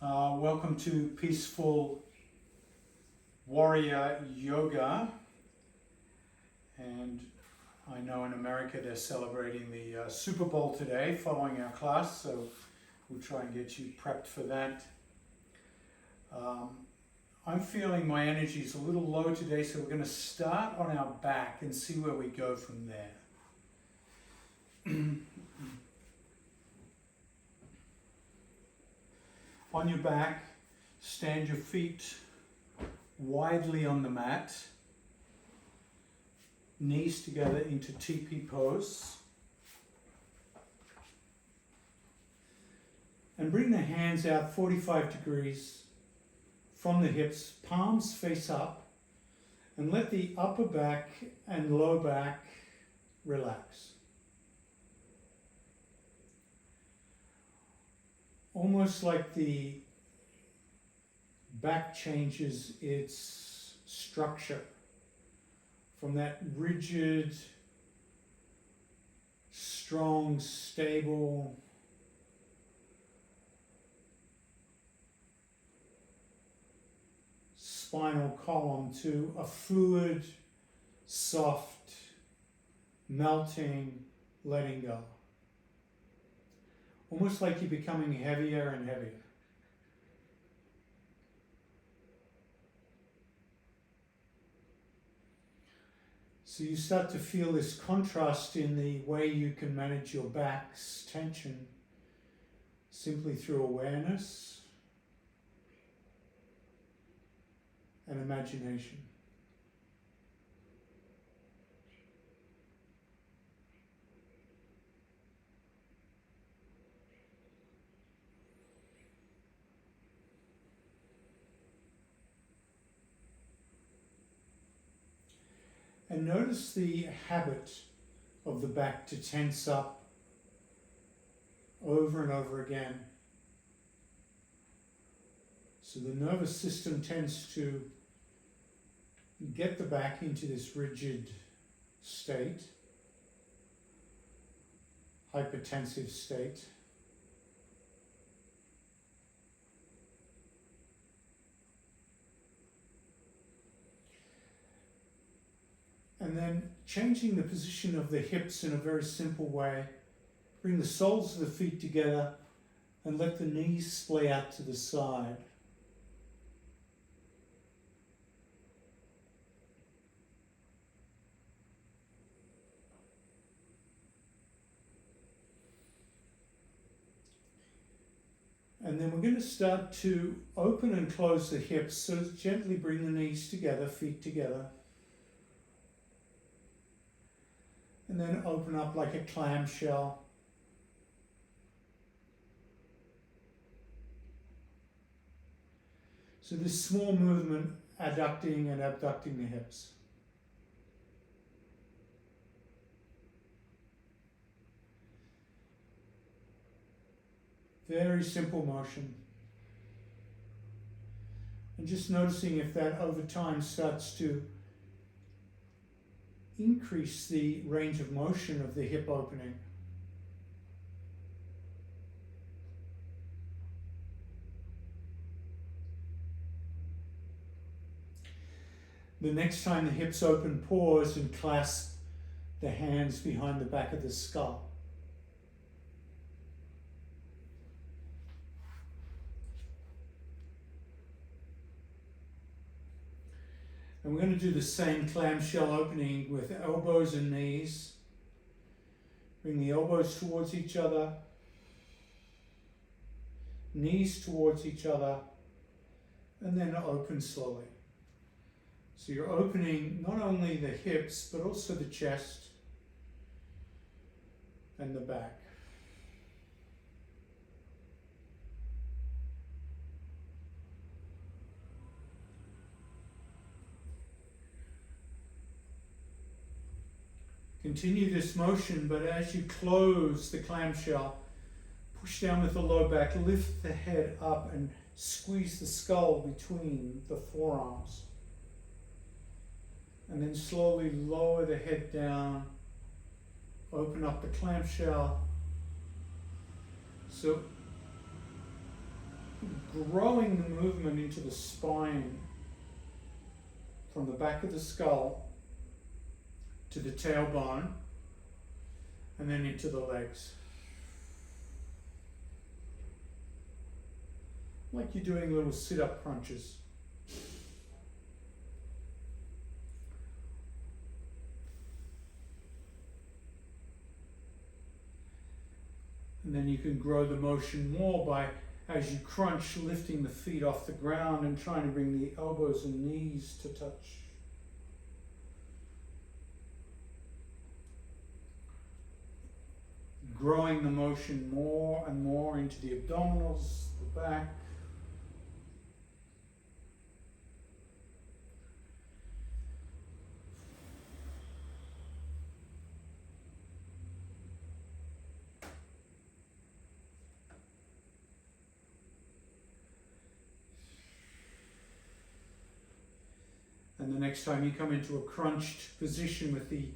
Welcome to Peaceful Warrior Yoga. And I know in America they're celebrating the Super Bowl today following our class, so we'll try and get you prepped for that. I'm feeling my energy is a little low today, so we're going to start on our back and see where we go from there. On your back, stand your feet widely on the mat, knees together into teepee pose, and bring the hands out 45 degrees from the hips, palms face up, and let the upper back and lower back relax. Almost like the back changes its structure from that rigid, strong, stable, spinal column to a fluid, soft, melting, letting go. Almost like you're becoming heavier and heavier. So you start to feel this contrast in the way you can manage your back's tension simply through awareness and imagination. And notice the habit of the back to tense up over and over again. So the nervous system tends to get the back into this rigid state, hypertensive state. And then changing the position of the hips in a very simple way. Bring the soles of the feet together and let the knees splay out to the side. And then we're going to start to open and close the hips, so gently bring the knees together, feet together. And then open up like a clamshell. So this small movement, adducting and abducting the hips. Very simple motion. And just noticing if that over time starts to increase the range of motion of the hip opening. The next time the hips open, pause and clasp the hands behind the back of the skull. And we're going to do the same clamshell opening with elbows and knees. Bring the elbows towards each other, knees towards each other, and then open slowly. So you're opening not only the hips, but also the chest and the back. Continue this motion, but as you close the clamshell, push down with the low back, lift the head up and squeeze the skull between the forearms. And then slowly lower the head down, open up the clamshell. So growing the movement into the spine from the back of the skull to the tailbone and then into the legs. Like you're doing little sit-up crunches. And then you can grow the motion more by, as you crunch, lifting the feet off the ground and trying to bring the elbows and knees to touch. Growing the motion more and more into the abdominals, the back. And the next time you come into a crunched position with the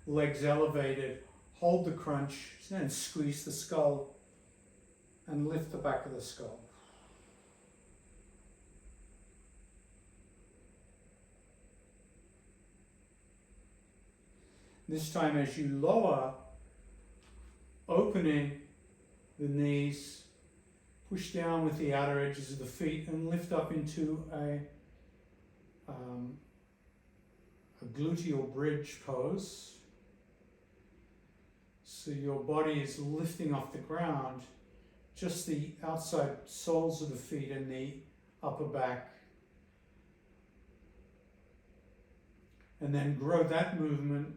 legs elevated, hold the crunch and squeeze the skull and lift the back of the skull. This time as you lower, opening the knees, push down with the outer edges of the feet and lift up into a gluteal bridge pose. So your body is lifting off the ground, just the outside soles of the feet and the upper back. And then grow that movement,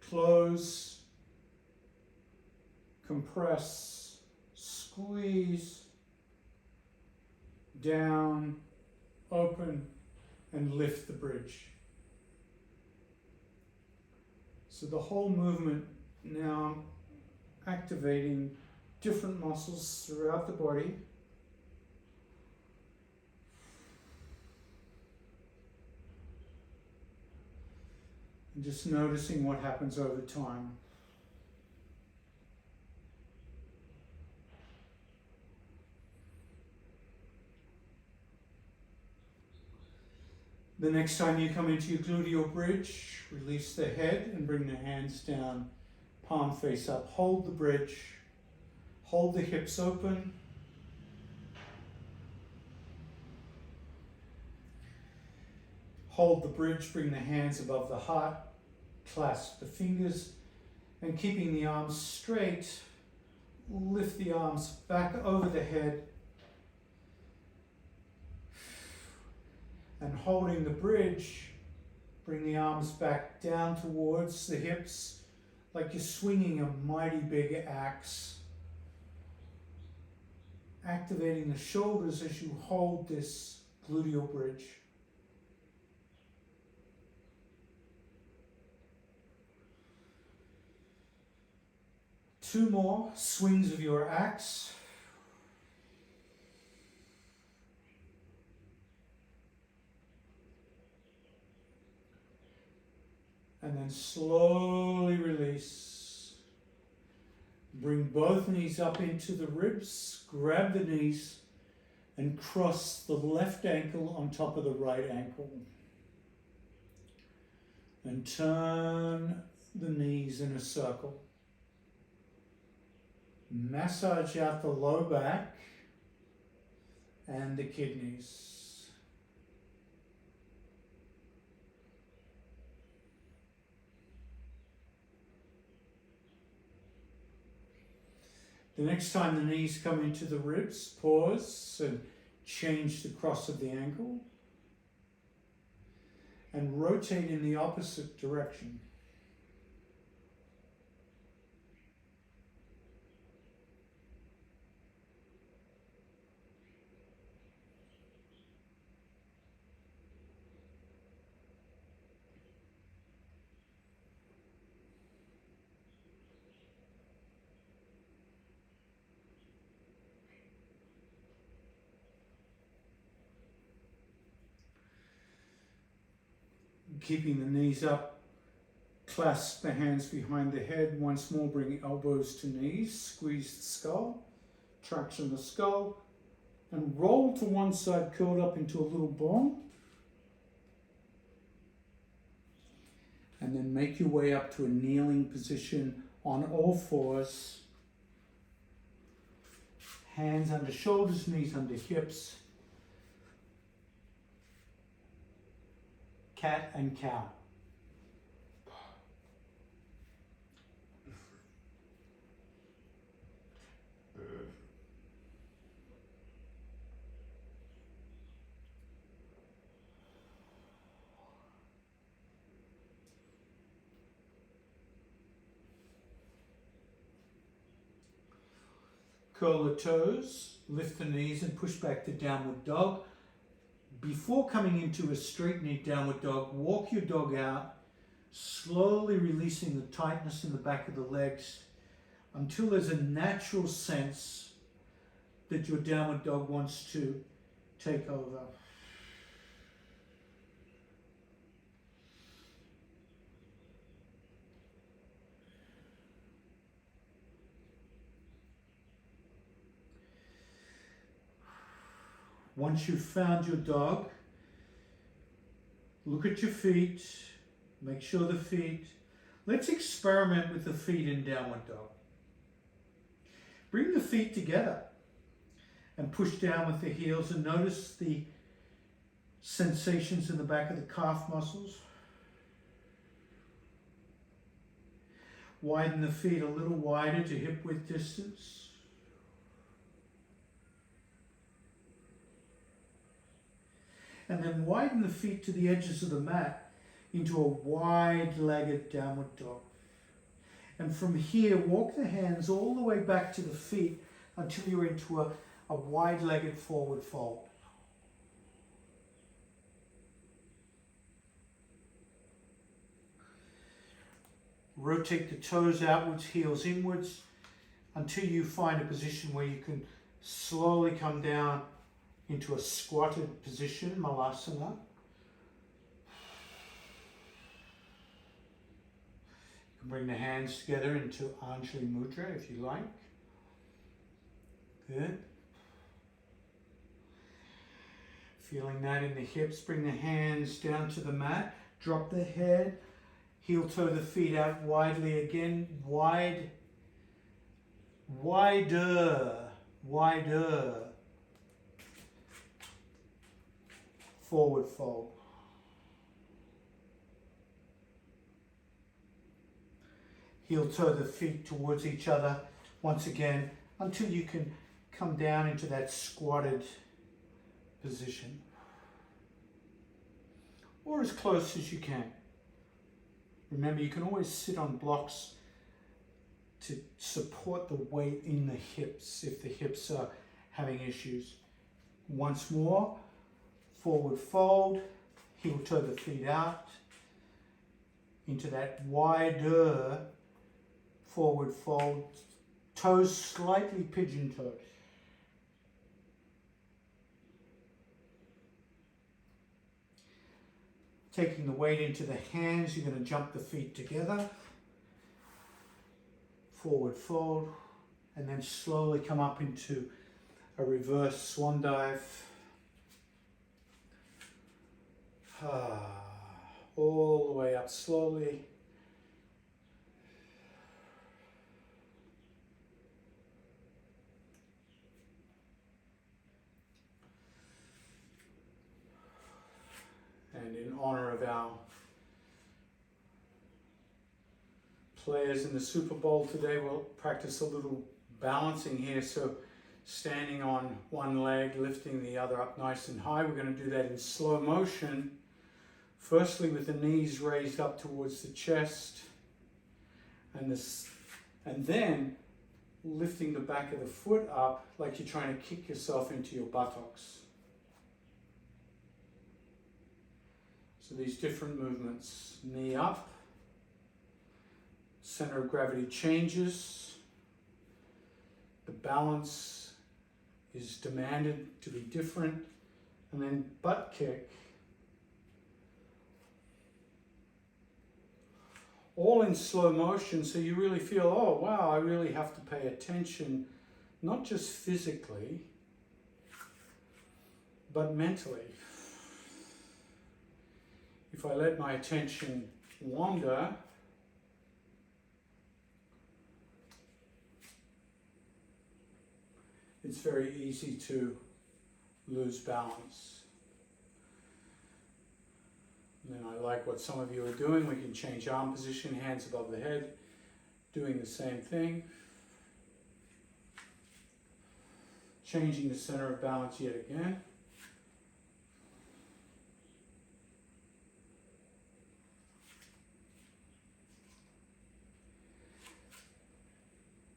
close, compress, squeeze, down, open, and lift the bridge. So the whole movement now activating different muscles throughout the body. And just noticing what happens over time. The next time you come into your gluteal bridge, release the head and bring the hands down, palm face up. Hold the bridge, hold the hips open. Hold the bridge, bring the hands above the heart, clasp the fingers, and keeping the arms straight, lift the arms back over the head, and holding the bridge, bring the arms back down towards the hips like you're swinging a mighty big axe. Activating the shoulders as you hold this gluteal bridge. Two more swings of your axe. And then slowly release. Bring both knees up into the ribs, grab the knees, and cross the left ankle on top of the right ankle. And turn the knees in a circle. Massage out the low back and the kidneys. The next time the knees come into the ribs, pause and change the cross of the ankle and rotate in the opposite direction. Keeping the knees up, clasp the hands behind the head. Once more, bring elbows to knees, squeeze the skull, traction the skull, and roll to one side, curled up into a little ball. And then make your way up to a kneeling position on all fours. Hands under shoulders, knees under hips. Cat and cow. Curl the toes, lift the knees and push back to downward dog. Before coming into a straight knee downward dog, walk your dog out, slowly releasing the tightness in the back of the legs until there's a natural sense that your downward dog wants to take over. Once you've found your dog, look at your feet, make sure the feet, let's experiment with the feet in downward dog. Bring the feet together and push down with the heels and notice the sensations in the back of the calf muscles. Widen the feet a little wider to hip width distance. And then widen the feet to the edges of the mat into a wide-legged downward dog. And from here, walk the hands all the way back to the feet until you're into a wide-legged forward fold. Rotate the toes outwards, heels inwards, until you find a position where you can slowly come down into a squatted position, malasana. You can bring the hands together into Anjali Mudra if you like. Good. Feeling that in the hips, bring the hands down to the mat, drop the head, heel toe the feet out widely again, wider, wider. Forward fold. Heel toe the feet towards each other once again until you can come down into that squatted position. Or as close as you can. Remember, you can always sit on blocks to support the weight in the hips if the hips are having issues. Once more. Forward fold, heel toe the feet out into that wider forward fold, toes slightly pigeon-toed. Taking the weight into the hands, you're going to jump the feet together, forward fold, and then slowly come up into a reverse swan dive. All the way up slowly. And in honor of our players in the Super Bowl today, we'll practice a little balancing here. So standing on one leg, lifting the other up nice and high. We're going to do that in slow motion. Firstly, with the knees raised up towards the chest, and then lifting the back of the foot up like you're trying to kick yourself into your buttocks. So these different movements, knee up, center of gravity changes, the balance is demanded to be different, and then butt kick. All in slow motion, so you really feel, oh wow, I really have to pay attention, not just physically, But mentally, if I let my attention wander, it's very easy to lose balance. And then I like what some of you are doing. We can change arm position, hands above the head, doing the same thing. Changing the center of balance yet again.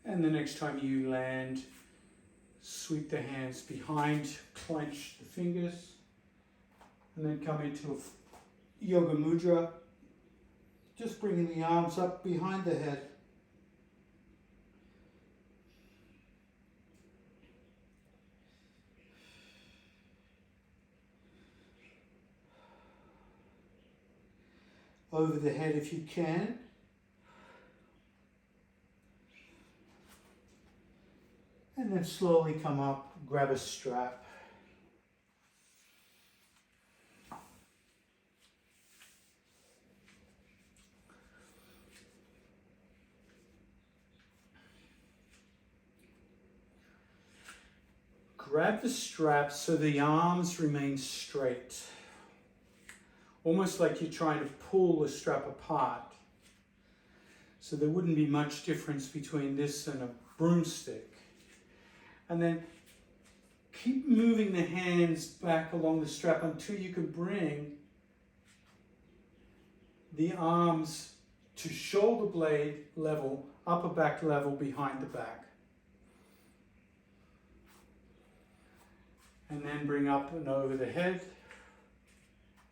And the next time you land, sweep the hands behind, clench the fingers, and then come into a yoga mudra, just bringing the arms up behind the head. Over the head if you can. And then slowly come up, grab a strap. Grab the strap so the arms remain straight. Almost like you're trying to pull the strap apart. So there wouldn't be much difference between this and a broomstick. And then keep moving the hands back along the strap until you can bring the arms to shoulder blade level, upper back level behind the back. And then bring up and over the head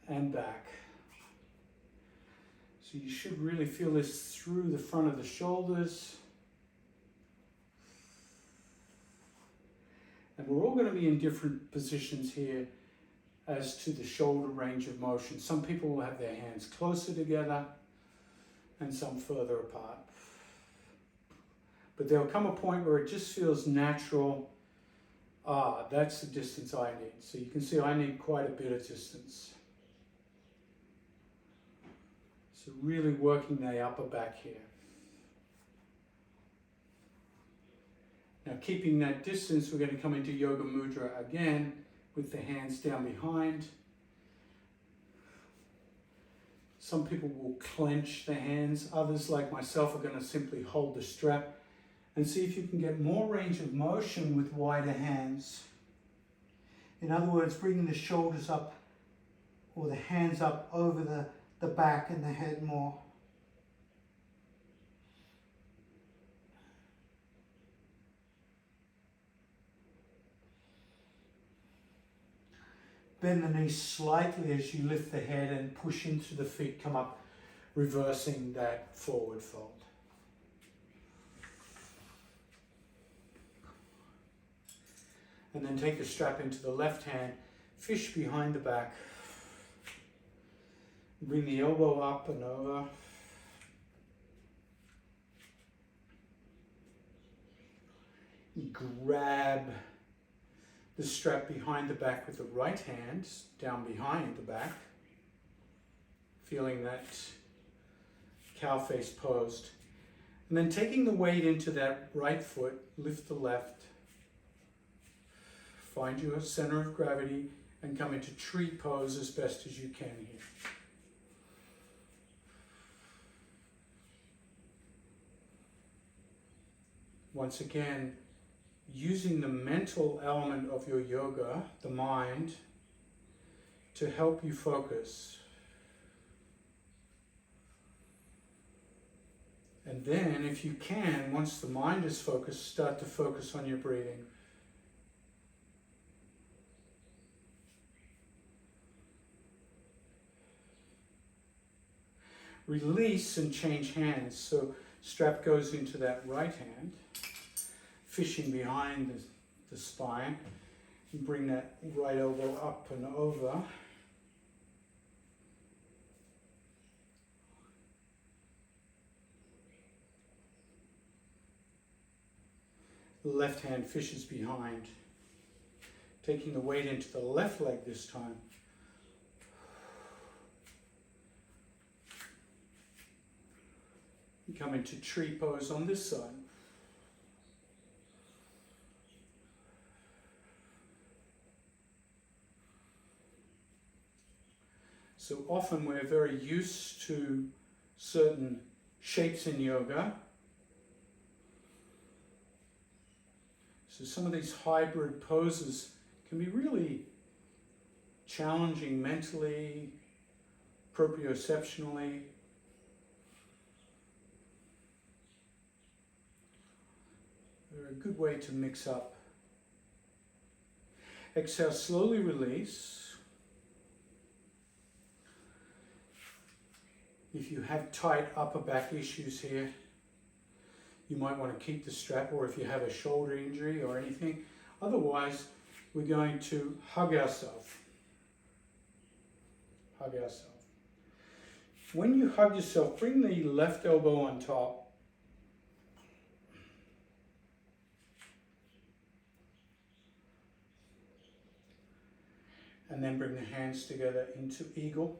and back. So you should really feel this through the front of the shoulders. And we're all going to be in different positions here as to the shoulder range of motion. Some people will have their hands closer together and some further apart. But there'll come a point where it just feels natural. That's the distance I need. So you can see I need quite a bit of distance. So really working the upper back here. Now keeping that distance, we're going to come into Yoga Mudra again with the hands down behind. Some people will clench the hands. Others, like myself, are going to simply hold the strap and see if you can get more range of motion with wider hands. In other words, bringing the shoulders up or the hands up over the back and the head more. Bend the knees slightly as you lift the head and push into the feet, come up, reversing that forward fold. And then take the strap into the left hand, fish behind the back. Bring the elbow up and over. Grab the strap behind the back with the right hand, down behind the back. Feeling that cow face posed. And then taking the weight into that right foot, lift the left. Find your center of gravity and come into tree pose as best as you can here. Once again, using the mental element of your yoga, the mind, to help you focus. And then, if you can, once the mind is focused, start to focus on your breathing. Release and change hands. So strap goes into that right hand, fishing behind the spine. And bring that right elbow up and over. The left hand fishes behind. Taking the weight into the left leg this time. You come into tree pose on this side. So often we're very used to certain shapes in yoga. So some of these hybrid poses can be really challenging mentally, proprioceptionally. They're a good way to mix up. Exhale, slowly release. If you have tight upper back issues here, you might want to keep the strap, or if you have a shoulder injury or anything. Otherwise, we're going to hug ourselves. Hug ourselves. When you hug yourself, bring the left elbow on top. And then bring the hands together into eagle.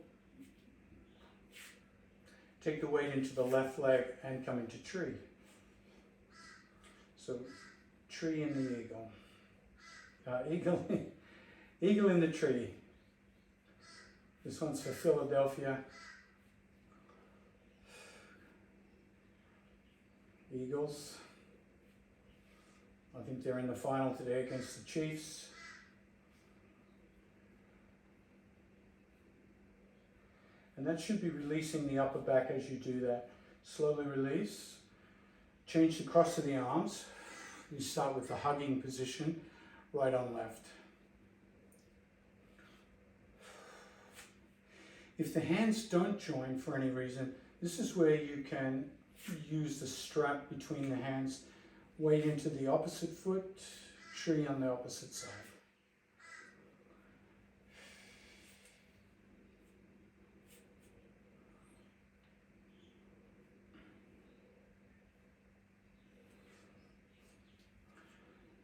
Take the weight into the left leg and come into tree. So, tree in the eagle. Eagle in the tree. This one's for Philadelphia. Eagles. I think they're in the final today against the Chiefs. And that should be releasing the upper back as you do that. Slowly release. Change the cross of the arms. You start with the hugging position, right on left. If the hands don't join for any reason, this is where you can use the strap between the hands, weight into the opposite foot, tree on the opposite side.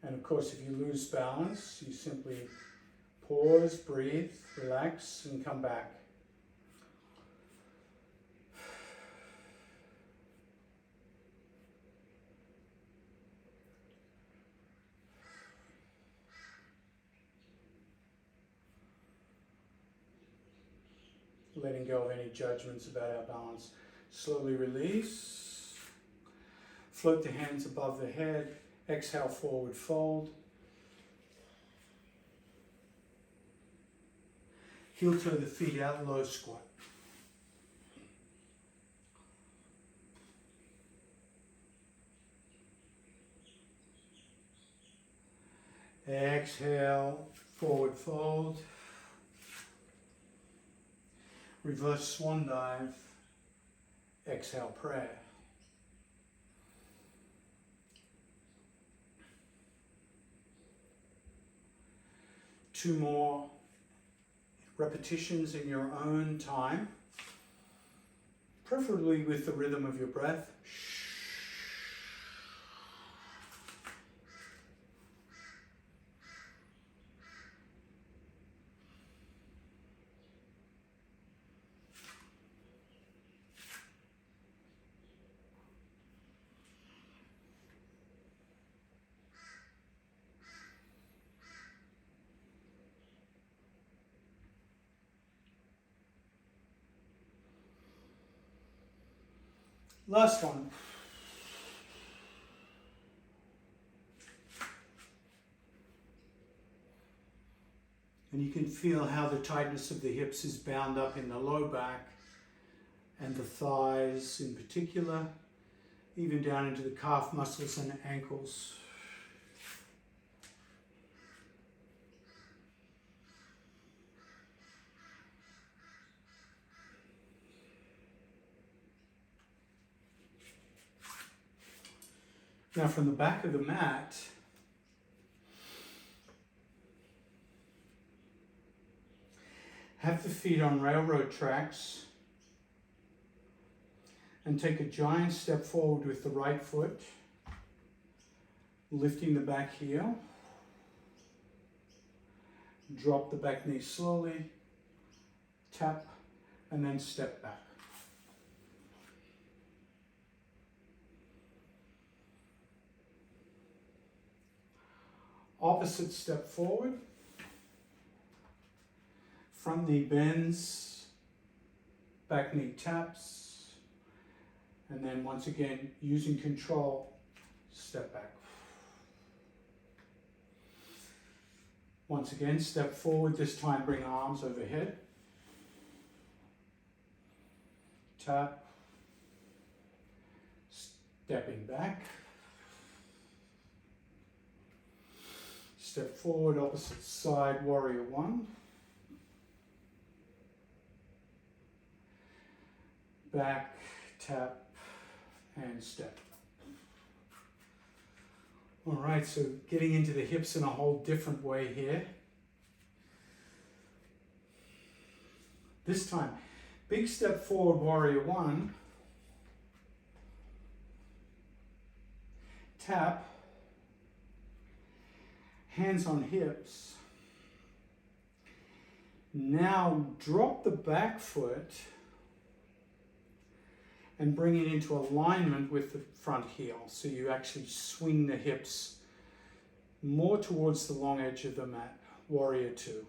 And of course, if you lose balance, you simply pause, breathe, relax, and come back. Letting go of any judgments about our balance. Slowly release. Float the hands above the head. Exhale, forward fold. Heel toe the feet out, low squat. Exhale, forward fold. Reverse swan dive. Exhale, prayer. Two more repetitions in your own time, preferably with the rhythm of your breath. Last one. And you can feel how the tightness of the hips is bound up in the low back and the thighs in particular, even down into the calf muscles and ankles. Now from the back of the mat, have the feet on railroad tracks and take a giant step forward with the right foot, lifting the back heel. Drop the back knee slowly, tap, and then step back. Opposite step forward. Front knee bends, back knee taps, and then once again, using control, step back. Once again, step forward, this time bring arms overhead. Tap, stepping back. Step forward, opposite side, warrior one. Back, tap, and step. All right, so getting into the hips in a whole different way here. This time, big step forward, warrior one. Tap, hands on hips. Now drop the back foot and bring it into alignment with the front heel. So you actually swing the hips more towards the long edge of the mat. Warrior two.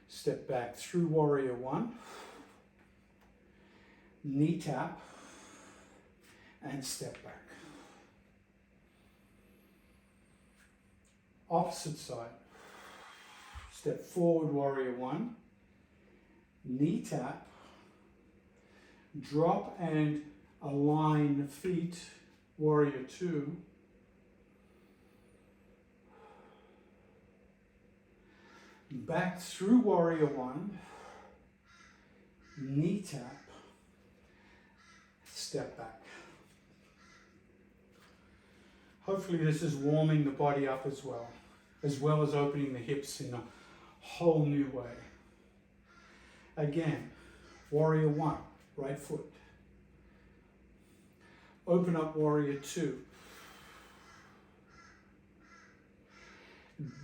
Step back through warrior one. Knee tap and step back. Opposite side. Step forward, warrior one. Knee tap, drop and align the feet, warrior two. Back through warrior one, knee tap, step back. Hopefully this is warming the body up as well as opening the hips in a whole new way. Again, warrior one, right foot. Open up warrior two.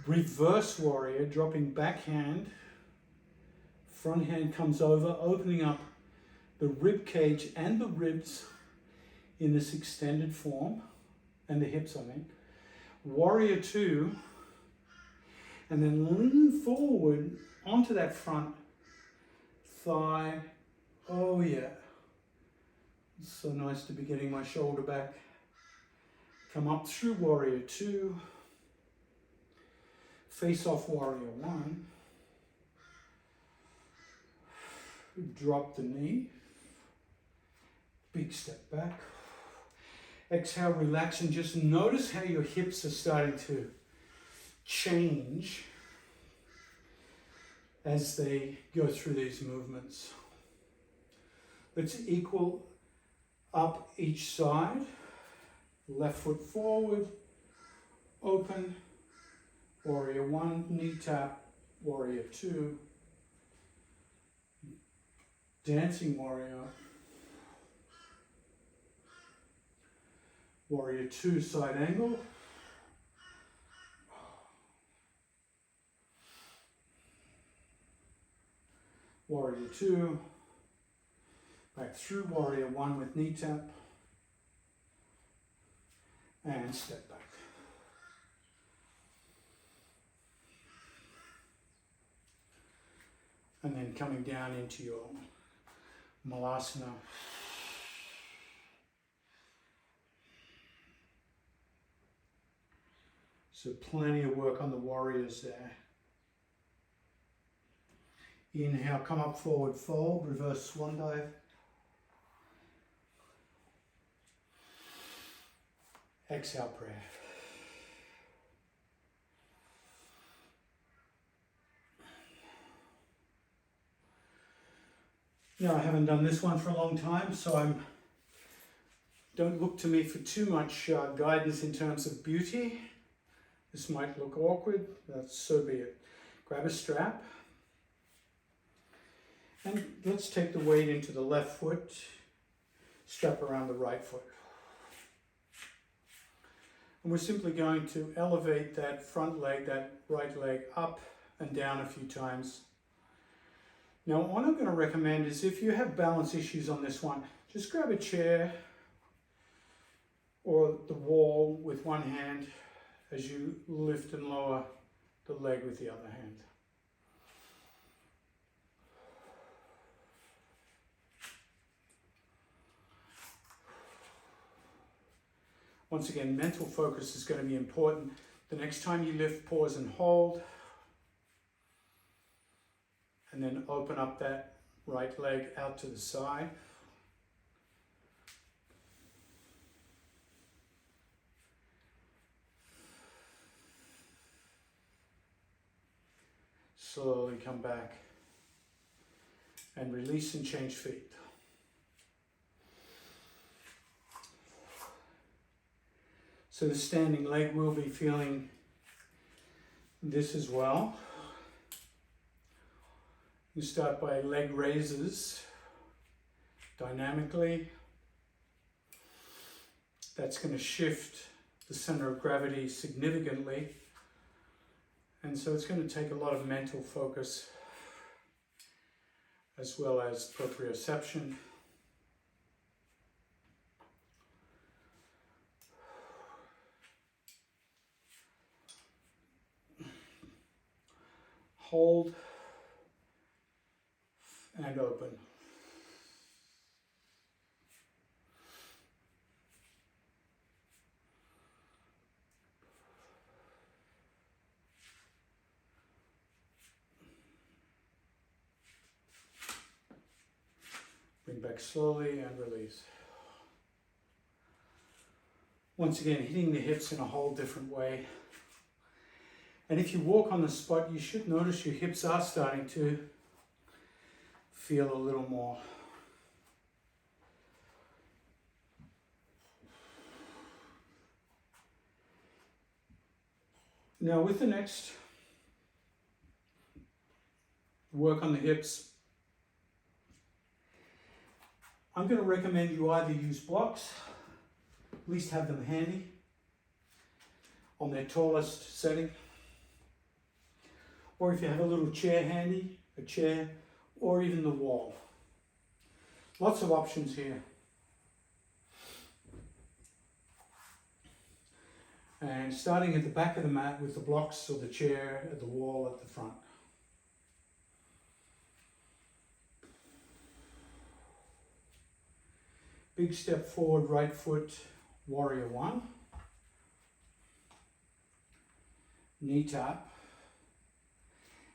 Reverse warrior, dropping backhand. Front hand comes over, opening up the rib cage and the ribs in this extended form, and the hips, I mean. Warrior two, and then lean forward onto that front thigh. Oh yeah. It's so nice to be getting my shoulder back. Come up through warrior two. Face off warrior one. Drop the knee. Big step back. Exhale, relax, and just notice how your hips are starting to change as they go through these movements. Let's equal up each side. Left foot forward, open, warrior one, knee tap, warrior two, dancing warrior, warrior two, side angle, warrior two, back through warrior one with knee tap, and step back. And then coming down into your malasana. So plenty of work on the warriors there. Inhale, come up, forward fold, reverse swan dive. Exhale, prayer. Now, I haven't done this one for a long time, so don't look to me for too much guidance in terms of beauty. This might look awkward, but so be it. Grab a strap. And let's take the weight into the left foot, strap around the right foot. And we're simply going to elevate that front leg, that right leg, up and down a few times. Now, what I'm going to recommend is if you have balance issues on this one, just grab a chair or the wall with one hand as you lift and lower the leg with the other hand. Once again, mental focus is going to be important. The next time you lift, pause and hold. And then open up that right leg out to the side. Slowly come back and release and change feet. So the standing leg will be feeling this as well. You start by leg raises dynamically. That's going to shift the center of gravity significantly. And so it's going to take a lot of mental focus as well as proprioception. Hold and open. Bring back slowly and release. Once again, hitting the hips in a whole different way. And if you walk on the spot, you should notice your hips are starting to feel a little more. Now with the next work on the hips, I'm going to recommend you either use blocks, at least have them handy on their tallest setting, or if you have a little chair handy, a chair, or even the wall. Lots of options here. And starting at the back of the mat with the blocks or the chair at the wall at the front. Big step forward, right foot, warrior one. Knee tap.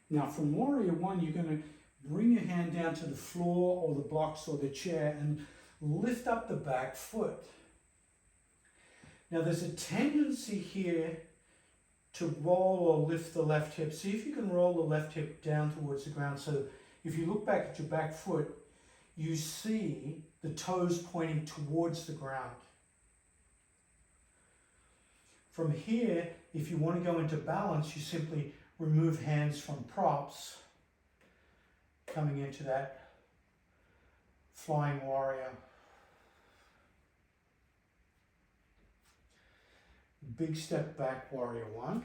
Now from warrior one, you're going to bring your hand down to the floor or the blocks or the chair and lift up the back foot. Now there's a tendency here to roll or lift the left hip. See if you can roll the left hip down towards the ground. So if you look back at your back foot, you see the toes pointing towards the ground. From here, if you want to go into balance, you simply remove hands from props, coming into that flying warrior. Big step back, warrior one.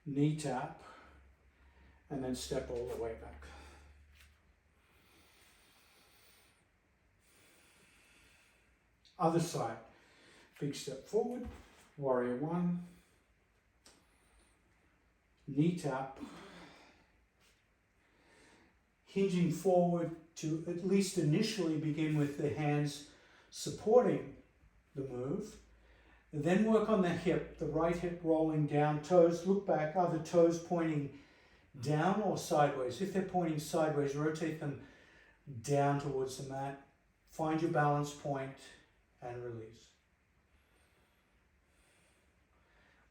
Knee tap, and then step all the way back. Other side. Big step forward, warrior one. Knee tap, hinging forward to at least initially begin with the hands supporting the move, and then work on the hip, the right hip rolling down, toes look back, other toes pointing down or sideways. If they're pointing sideways, rotate them down towards the mat, find your balance point and release.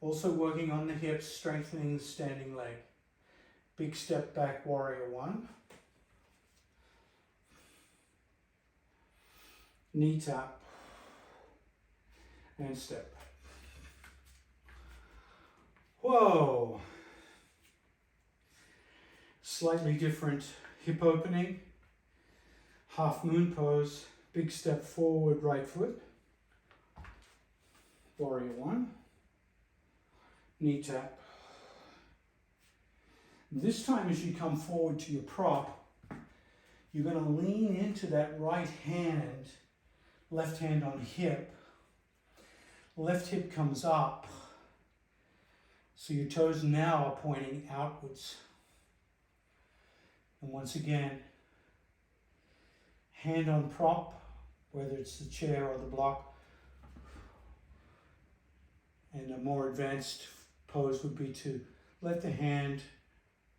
Also working on the hips, strengthening the standing leg. Big step back, warrior one. Knee tap. And step back. Whoa! Slightly different hip opening. Half moon pose. Big step forward, right foot. warrior one, knee tap. This time as you come forward to your prop, you're going to lean into that right hand, left hand on hip. Left hip comes up, so your toes now are pointing outwards. And once again, hand on prop, whether it's the chair or the block. And a more advanced pose would be to let the hand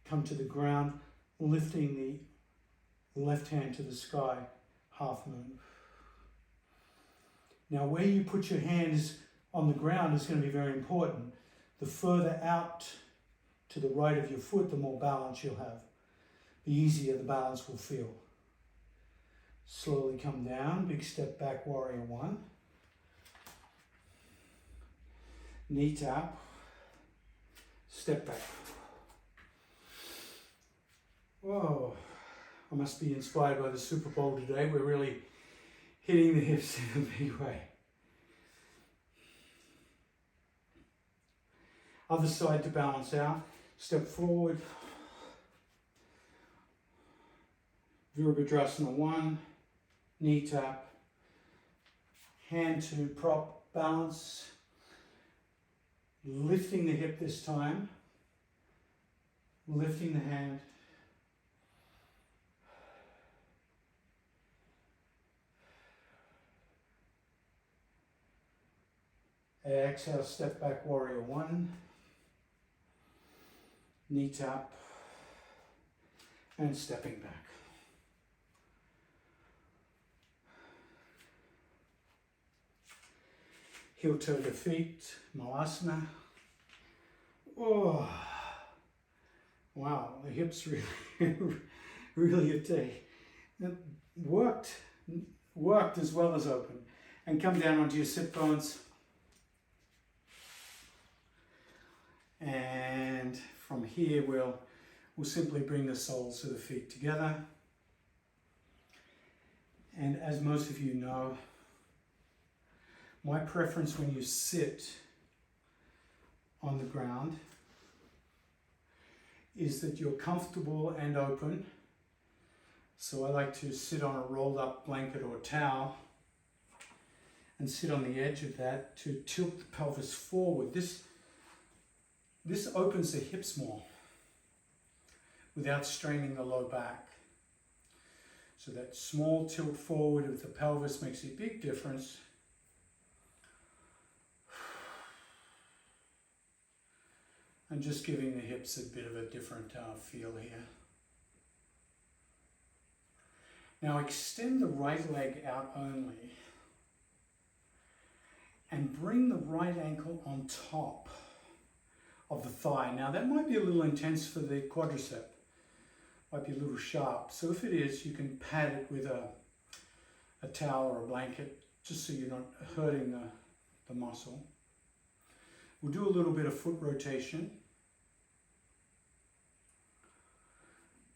come to the ground, lifting the left hand to the sky, half moon. Now where you put your hands on the ground is going to be very important. The further out to the right of your foot, the more balance you'll have. The easier the balance will feel. Slowly come down, big step back, warrior one. Knee tap, step back. Whoa, I must be inspired by the Super Bowl today. We're really hitting the hips in a big way. Other side to balance out. Step forward. Virabhadrasana 1. Knee tap. Hand to prop balance. Lifting the hip this time. Lifting the hand. Exhale, step back, warrior one. Knee tap. And stepping back. Heel toe to feet, malasana. Oh, wow, the hips really, really worked as well as open. And come down onto your sit bones. And from here we'll simply bring the soles of the feet together. And as most of you know, my preference when you sit on the ground is that you're comfortable and open. So I like to sit on a rolled up blanket or towel and sit on the edge of that to tilt the pelvis forward. This opens the hips more without straining the low back. So that small tilt forward of the pelvis makes a big difference. And just giving the hips a bit of a different feel here. Now extend the right leg out only and bring the right ankle on top of the thigh. Now that might be a little intense for the quadricep, might be a little sharp. So if it is, you can pad it with a towel or a blanket, just so you're not hurting the muscle. We'll do a little bit of foot rotation.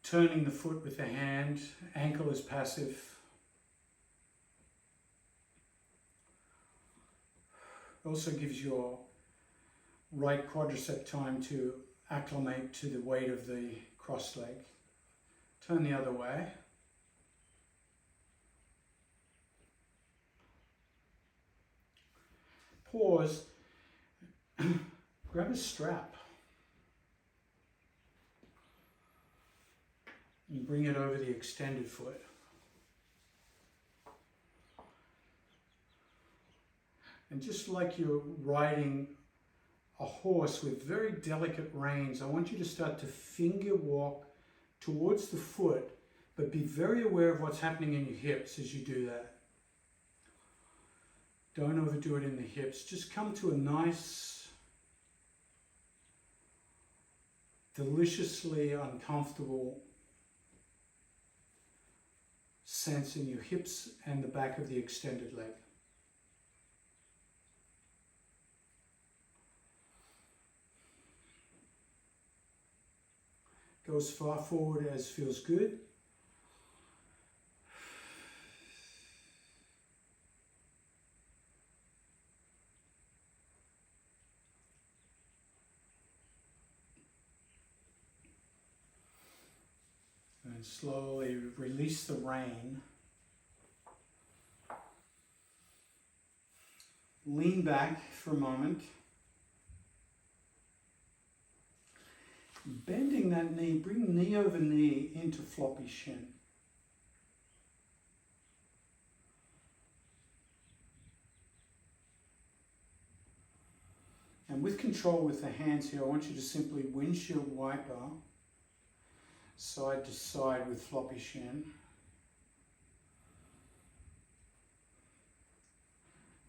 Turning the foot with the hand, ankle is passive. Also gives your right quadricep time to acclimate to the weight of the crossed leg. Turn the other way. Pause. Grab a strap. And bring it over the extended foot. And just like you're riding a horse with very delicate reins, I want you to start to finger walk towards the foot, but be very aware of what's happening in your hips as you do that. Don't overdo it in the hips. Just come to a nice, deliciously uncomfortable sense in your hips and the back of the extended leg. Go as far forward as feels good. And slowly release the rein. Lean back for a moment. Bending that knee, bring knee over knee into floppy shin. And with control with the hands here, I want you to simply windshield wiper side to side with floppy shin.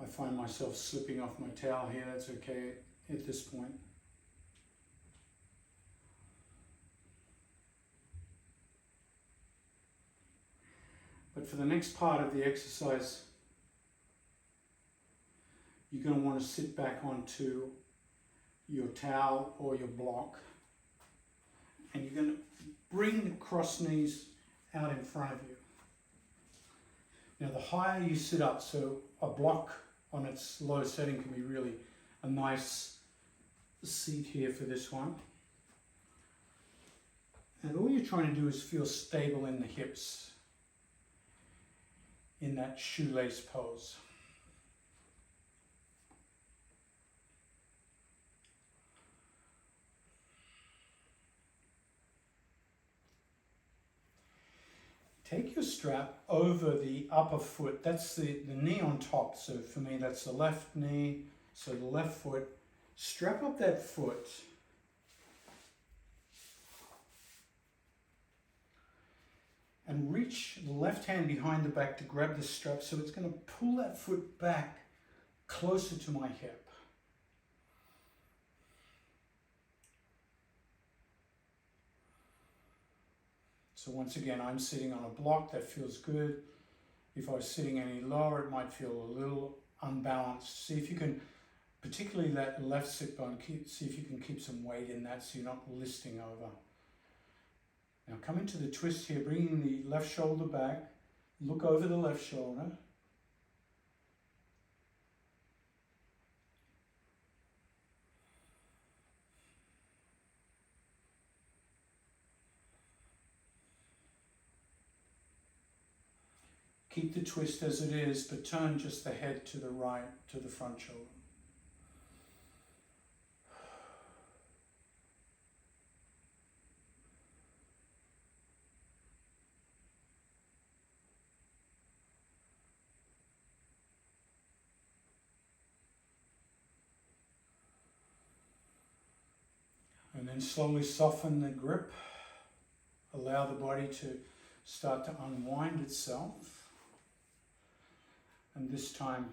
I find myself slipping off my towel here, that's okay at this point. But for the next part of the exercise, you're going to want to sit back onto your towel or your block, and you're going to bring the cross knees out in front of you. Now the higher you sit up, so a block on its low setting can be really a nice seat here for this one. And all you're trying to do is feel stable in the hips in that shoelace pose. Take your strap over the upper foot. That's the knee on top. So for me, that's the left knee. So the left foot. Strap up that foot. And reach the left hand behind the back to grab the strap. So it's going to pull that foot back closer to my hip. So once again, I'm sitting on a block, that feels good. If I was sitting any lower, it might feel a little unbalanced. See if you can, particularly that left sit bone, see if you can keep some weight in that so you're not listing over. Now come into the twist here, bringing the left shoulder back, look over the left shoulder. Keep the twist as it is, but turn just the head to the right, to the front shoulder. And then slowly soften the grip. Allow the body to start to unwind itself. And this time,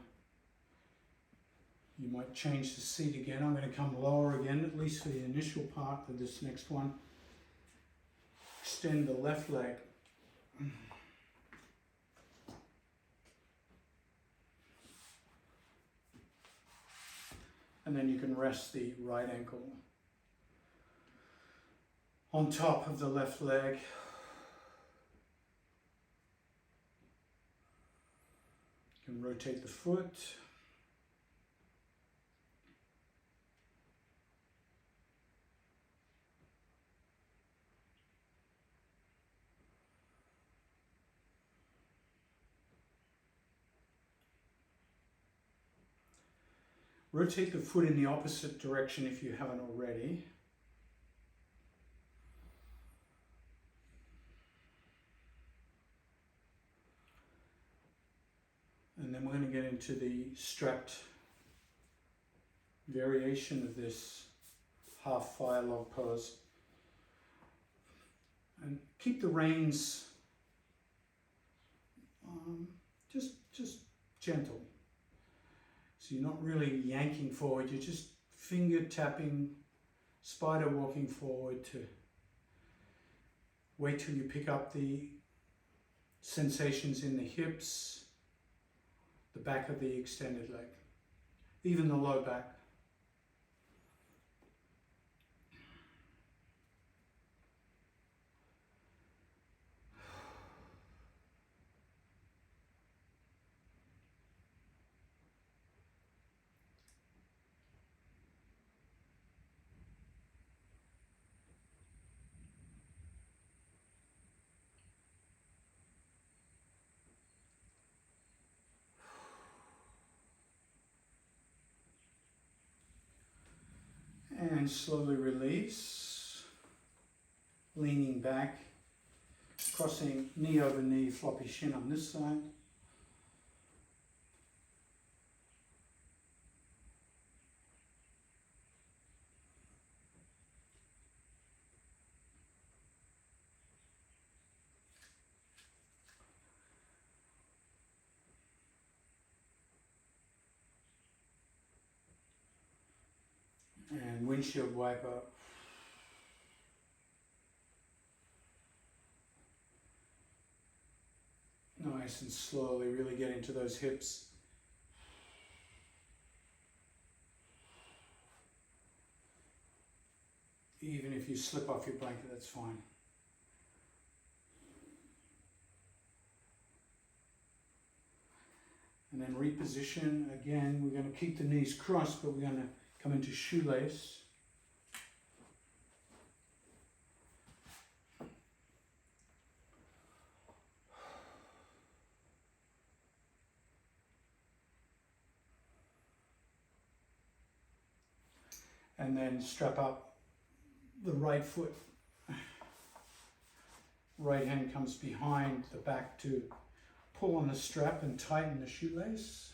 you might change the seat again. I'm going to come lower again, at least for the initial part of this next one. Extend the left leg. And then you can rest the right ankle on top of the left leg. You can rotate the foot. Rotate the foot in the opposite direction if you haven't already. And then we're going to get into the strapped variation of this half fire log pose. And keep the reins just gentle. So you're not really yanking forward, you're just finger tapping, spider walking forward to wait till you pick up the sensations in the hips, the back of the extended leg, even the low back. And slowly release, leaning back, crossing knee over knee, floppy shin on this side. And windshield wiper. Nice and slowly, really get into those hips. Even if you slip off your blanket, that's fine. And then reposition. Again, we're going to keep the knees crossed, but we're going to come into shoelace. And then strap up the right foot. Right hand comes behind the back to pull on the strap and tighten the shoelace.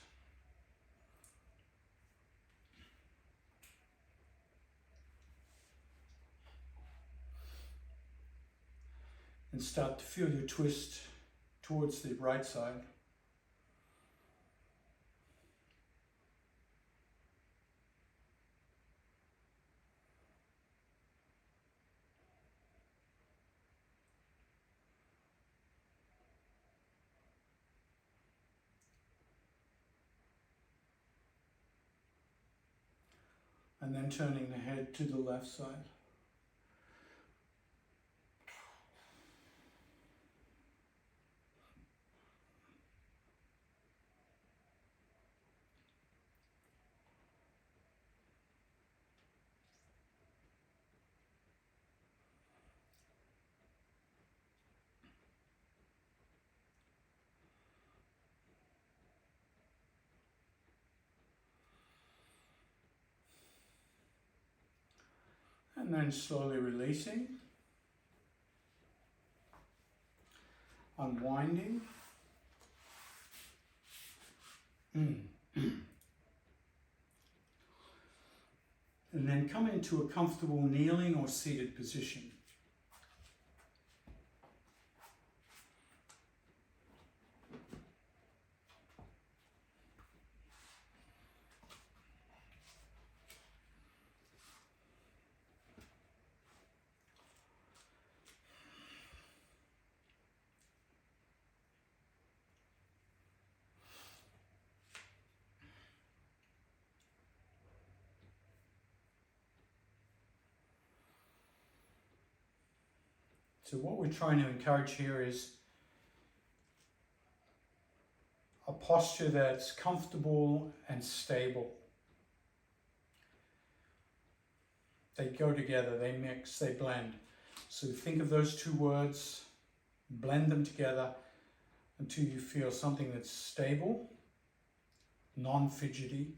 And start to feel your twist towards the right side. And then turning the head to the left side. And then slowly releasing, unwinding. And then come into a comfortable kneeling or seated position. So what we're trying to encourage here is a posture that's comfortable and stable. They go together, they mix, they blend. So think of those two words, blend them together until you feel something that's stable, non-fidgety,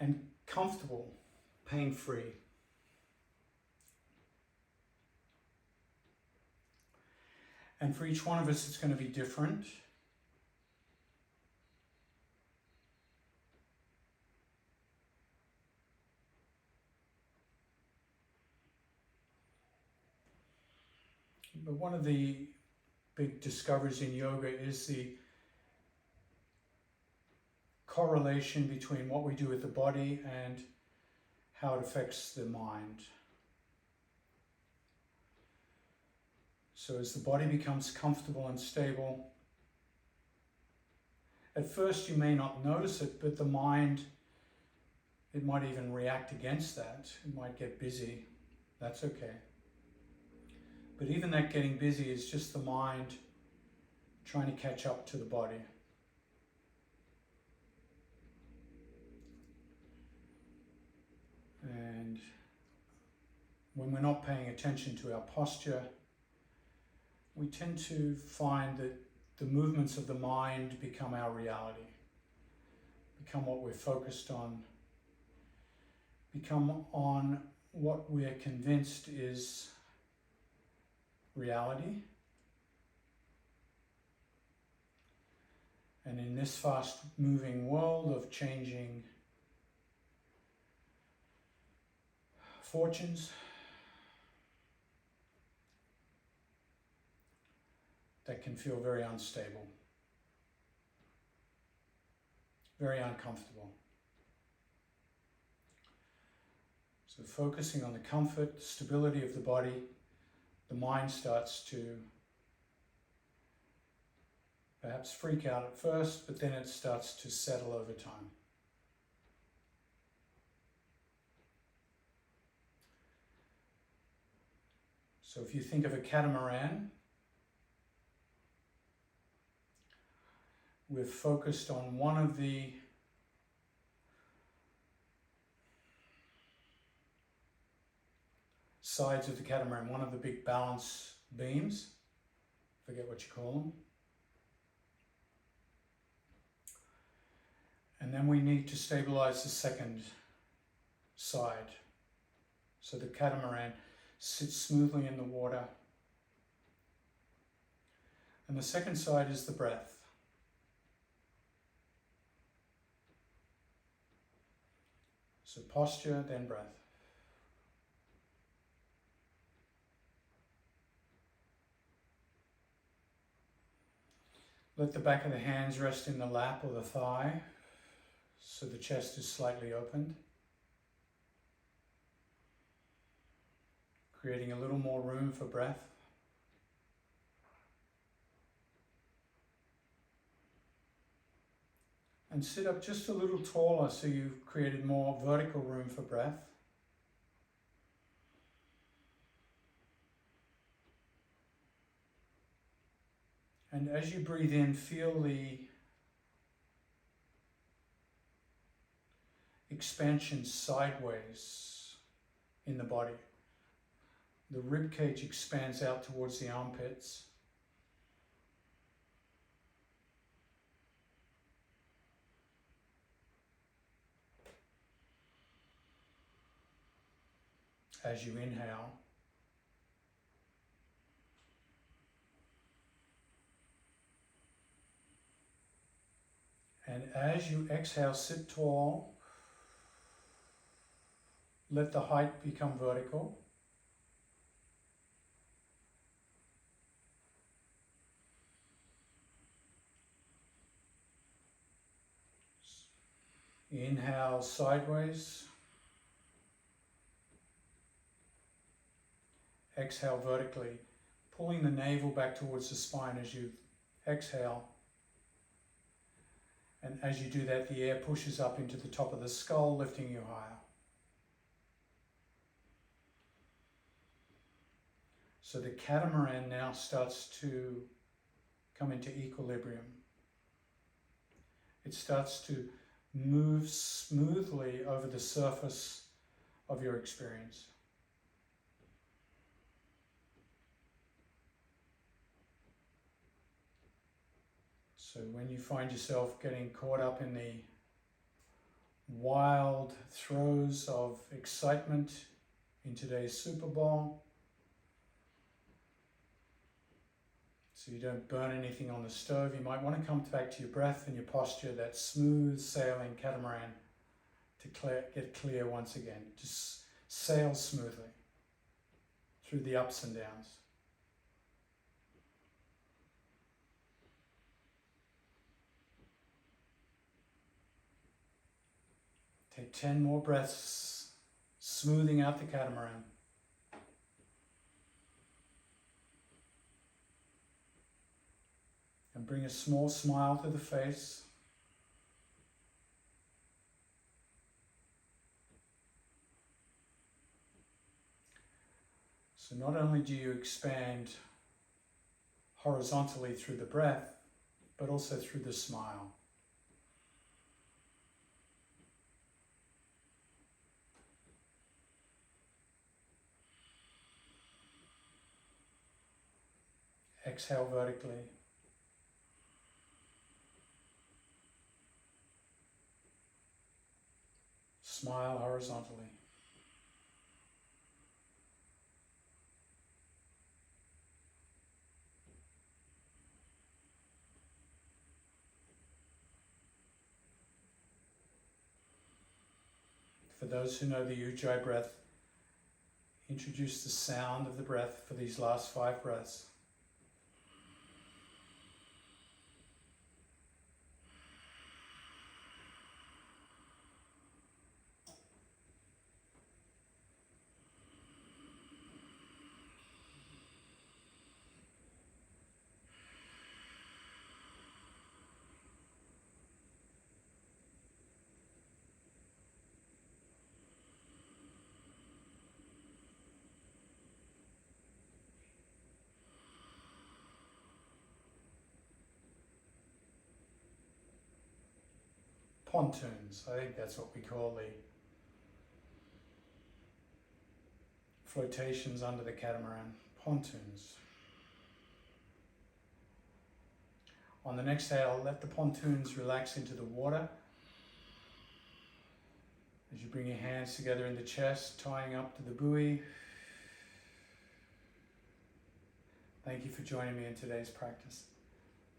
and comfortable, pain-free. And for each one of us, it's going to be different. But one of the big discoveries in yoga is the correlation between what we do with the body and how it affects the mind. So as the body becomes comfortable and stable, at first you may not notice it, but the mind, it might even react against that. It might get busy. That's okay. But even that getting busy is just the mind trying to catch up to the body. And when we're not paying attention to our posture, we tend to find that the movements of the mind become our reality, become what we're focused on, become on what we're convinced is reality. And in this fast-moving world of changing fortunes, that can feel very unstable, very uncomfortable. So focusing on the comfort, stability of the body, the mind starts to perhaps freak out at first, but then it starts to settle over time. So if you think of a catamaran, we're focused on one of the sides of the catamaran, one of the big balance beams, forget what you call them. And then we need to stabilize the second side. So the catamaran sits smoothly in the water. And the second side is the breath. So posture, then breath. Let the back of the hands rest in the lap or the thigh, so the chest is slightly opened. Creating a little more room for breath. And sit up just a little taller so you've created more vertical room for breath. And as you breathe in, feel the expansion sideways in the body. The rib cage expands out towards the armpits. As you inhale, and as you exhale, sit tall. Let the height become vertical. Inhale sideways. Exhale vertically, pulling the navel back towards the spine as you exhale. And as you do that, the air pushes up into the top of the skull, lifting you higher. So the catamaran now starts to come into equilibrium. It starts to move smoothly over the surface of your experience. So when you find yourself getting caught up in the wild throes of excitement in today's Super Bowl, so you don't burn anything on the stove, you might want to come back to your breath and your posture, that smooth sailing catamaran, to get clear once again. Just sail smoothly through the ups and downs. Take 10 more breaths, smoothing out the catamaran. And bring a small smile to the face. So not only do you expand horizontally through the breath, but also through the smile. Exhale vertically. Smile horizontally. For those who know the Ujjayi breath, introduce the sound of the breath for these last 5 breaths. Pontoons, I think that's what we call the flotations under the catamaran. Pontoons. On the next exhale, let the pontoons relax into the water as you bring your hands together in the chest, tying up to the buoy. Thank you for joining me in today's practice.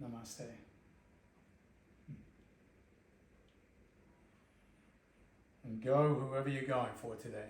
Namaste. And go whoever you're going for today.